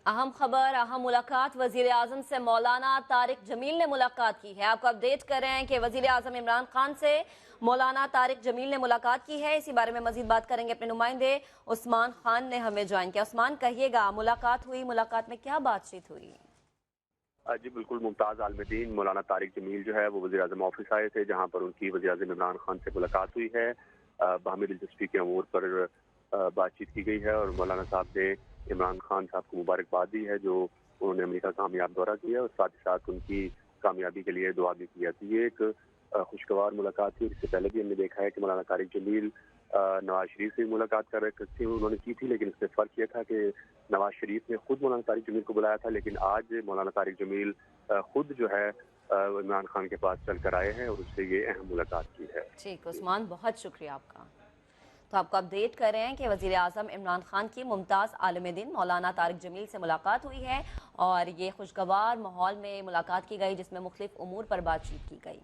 अहम खबर, अहम मुलाकात। वजीर आजम से मौलाना तारिक जमील ने मुलाकात की है। आपको अपडेट कर रहे हैं कि वजीर आजम इमरान खान से मौलाना तारिक जमील ने मुलाकात की है। इसी बारे में मजीद बात करेंगे अपने नुमाइंदे उस्मान खान ने हमें ज्वाइन किया। उस्मान, कहिएगा, मुलाकात हुई, मुलाकात में क्या बातचीत हुई? जी बिल्कुल, मुमताज़ आलमदीन मौलाना तारिक जमील जो है वो वज़ीर आज़म ऑफिस आए थे, जहाँ पर उनकी वज़ीर आज़म इमरान खान से मुलाकात हुई है। बाहमी दिलचस्पी के अमूर पर बातचीत की गई है और मौलाना साहब ने इमरान खान साहब को मुबारकबाद दी है जो उन्होंने अमेरिका कामयाब दौरा किया और साथ ही साथ उनकी कामयाबी के लिए दुआ भी की थी। ये एक खुशगवार मुलाकात थी। इससे पहले भी हमने देखा है कि मौलाना तारिक जमील नवाज शरीफ से मुलाकात कर रहे थे, उन्होंने की थी, लेकिन इसमें फ़र्क ये था कि नवाज शरीफ ने खुद मौलाना तारिक जमील को बुलाया था, लेकिन आज मौलाना तारिक जमील खुद जो है इमरान खान के पास चल कर आए हैं और उससे ये अहम मुलाकात की है। ठीक उस्मान, बहुत शुक्रिया आपका। तो आपको अपडेट कर रहे हैं कि वज़ीर आज़म इमरान खान की मुमताज़ आलमदीन मौलाना तारिक जमील से मुलाकात हुई है और ये खुशगवार माहौल में मुलाकात की गई जिसमें मुख्तलिफ उमूर पर बातचीत की गई।